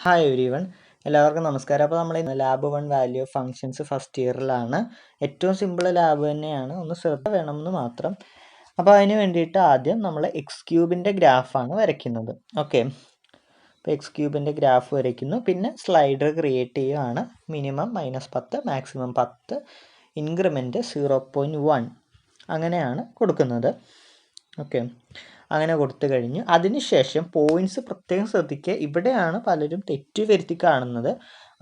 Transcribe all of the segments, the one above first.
Hi everyone, എല്ലാവർക്കും നമസ്കാരം. അപ്പോൾ നമ്മൾ lab 1 value of functions first ഇയറിലാണ്. ഏറ്റവും സിമ്പിൾ ലാബ് തന്നെയാണ്, ഒന്ന് ശ്രദ്ധ വേണമെന്ന് മാത്രം. അപ്പോൾ അതിന് വേണ്ടിയിട്ട് ആദ്യം നമ്മൾ എക്സ് ക്യൂബിൻ്റെ ഗ്രാഫാണ് വരയ്ക്കുന്നത്. ഓക്കെ, അപ്പോൾ എക്സ് ക്യൂബിൻ്റെ ഗ്രാഫ് വരയ്ക്കുന്നു. പിന്നെ സ്ലൈഡർ ക്രിയേറ്റ് ചെയ്യുകയാണ്. മിനിമം -10, മാക്സിമം 10, ഇൻക്രിമെൻറ്റ് 0.1 അങ്ങനെയാണ് കൊടുക്കുന്നത്. ഓക്കെ, അങ്ങനെ കൊടുത്തു കഴിഞ്ഞ് അതിനുശേഷം പോയിൻറ്റ്സ് പ്രത്യേകം ശ്രദ്ധിക്കുക. ഇവിടെയാണ് പലരും തെറ്റ് വരുത്തി കാണുന്നത്.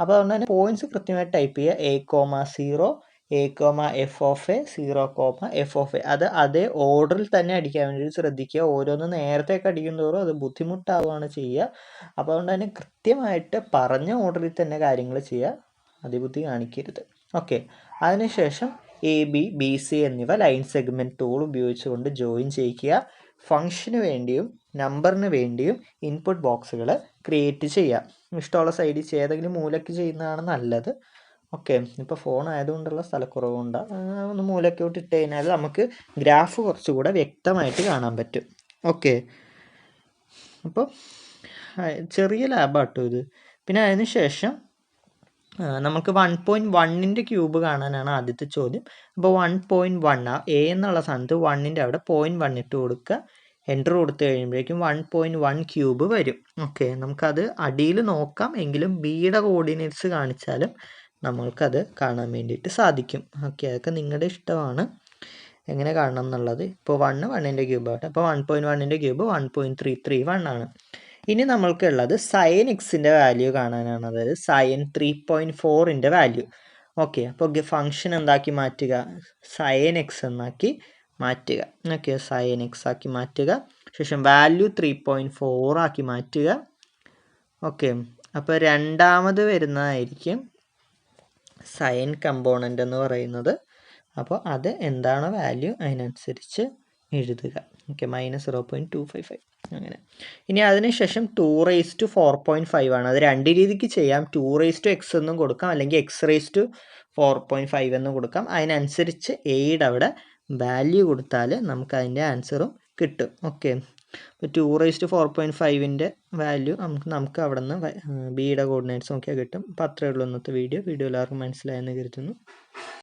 അപ്പോൾ അതുകൊണ്ട് തന്നെ പോയിൻറ്റ്സ് കൃത്യമായിട്ട് ടൈപ്പ് ചെയ്യുക. A,0, A,f(a), 0,f(a). അത് അതേ ഓർഡറിൽ തന്നെ അടിക്കാൻ വേണ്ടി ശ്രദ്ധിക്കുക. ഓരോന്ന് നേരത്തെയൊക്കെ അടിക്കും തോറും അത് ബുദ്ധിമുട്ടാവുകയാണ് ചെയ്യുക. അപ്പോൾ അതുകൊണ്ട് തന്നെ കൃത്യമായിട്ട് പറഞ്ഞ ഓർഡറിൽ തന്നെ കാര്യങ്ങൾ ചെയ്യുക, അതിബുദ്ധി കാണിക്കരുത്. ഓക്കെ, അതിനുശേഷം AB, BC എന്നിവ ലൈൻ സെഗ്മെൻറ്റ് ടൂൾ ഉപയോഗിച്ചുകൊണ്ട് ജോയിൻ ചെയ്യിക്കുക. ഫംഗ്ഷന് വേണ്ടിയും നമ്പറിന് വേണ്ടിയും ഇൻപുട്ട് ബോക്സുകൾ ക്രിയേറ്റ് ചെയ്യാം. ഇഷ്ടമുള്ള സൈഡിൽ ഏതെങ്കിലും മൂലയ്ക്ക് ചെയ്യുന്നതാണ് നല്ലത്. ഓക്കെ, ഇപ്പോൾ ഫോൺ ആയതുകൊണ്ടുള്ള സ്ഥലക്കുറവുണ്ട്. ഒന്ന് മൂലയ്ക്കോട്ട് ഇട്ട് കഴിഞ്ഞാൽ നമുക്ക് ഗ്രാഫ് കുറച്ചുകൂടെ വ്യക്തമായിട്ട് കാണാൻ പറ്റും. ഓക്കെ, അപ്പോൾ ചെറിയ ലാബാട്ടോ ഇത്. പിന്നെ അതിന് ശേഷം നമുക്ക് 1.1ൻ്റെ ക്യൂബ് കാണാനാണ് ആദ്യത്തെ ചോദ്യം. അപ്പോൾ 1.1 എ എന്നുള്ള സ്ഥാനത്ത് 1ൻ്റെ അവിടെ 0.1 ഇട്ട് കൊടുക്കുക. എൻ്റർ കൊടുത്തു കഴിയുമ്പോഴേക്കും 1.1 ക്യൂബ് വരും. ഓക്കെ, നമുക്കത് അടിയിൽ നോക്കാം, എങ്കിലും ബിയുടെ കോർഡിനേറ്റ്സ് കാണിച്ചാലും നമ്മൾക്കത് കാണാൻ വേണ്ടിയിട്ട് സാധിക്കും. ഓക്കെ, അതൊക്കെ നിങ്ങളുടെ ഇഷ്ടമാണ് എങ്ങനെ കാണണം എന്നുള്ളത്. ഇപ്പോൾ 1ൻ്റെ ക്യൂബ് ആവട്ടെ. അപ്പോൾ 1.1ൻ്റെ ക്യൂബ് 1.331 ആണ്. ഇനി നമ്മൾക്കുള്ളത് സൈൻ എക്സിൻ്റെ വാല്യൂ കാണാനാണ്, അതായത് സൈൻ 3.4ൻ്റെ വാല്യൂ. ഓക്കെ, അപ്പോൾ ഫംഗ്ഷൻ എന്താക്കി മാറ്റുക, സൈൻ എക്സ് എന്നാക്കി മാറ്റുക. ഓക്കെ, സൈൻ എക്സ് ആക്കി മാറ്റുക. ശേഷം വാല്യൂ 3.4 ആക്കി മാറ്റുക. ഓക്കെ, അപ്പോൾ രണ്ടാമത് വരുന്നതായിരിക്കും സൈൻ കമ്പോണൻ്റ് എന്ന് പറയുന്നത്. അപ്പോൾ അത് എന്താണ് വാല്യൂ അതിനനുസരിച്ച് എഴുതുക. ഓക്കെ, -0.255 അങ്ങനെ. ഇനി അതിനുശേഷം 2⁴.5 ആണ്. അത് രണ്ട് രീതിക്ക് ചെയ്യാം. 2⁻x എന്നും കൊടുക്കാം, അല്ലെങ്കിൽ x⁴.5 എന്നും കൊടുക്കാം. അതിനനുസരിച്ച് എയുടെ അവിടെ വാല്യൂ കൊടുത്താൽ നമുക്ക് അതിൻ്റെ ആൻസറും കിട്ടും. ഓക്കെ, ഇപ്പോൾ 2⁴.5ൻ്റെ വാല്യൂ നമുക്ക് അവിടെ നിന്ന് ബിയുടെ കോർഡിനേറ്റ്സ് നോക്കിയാൽ കിട്ടും. അപ്പോൾ അത്രയേ ഉള്ളൂ ഇന്നത്തെ വീഡിയോ. എല്ലാവർക്കും മനസ്സിലായെന്ന് കരുതുന്നു.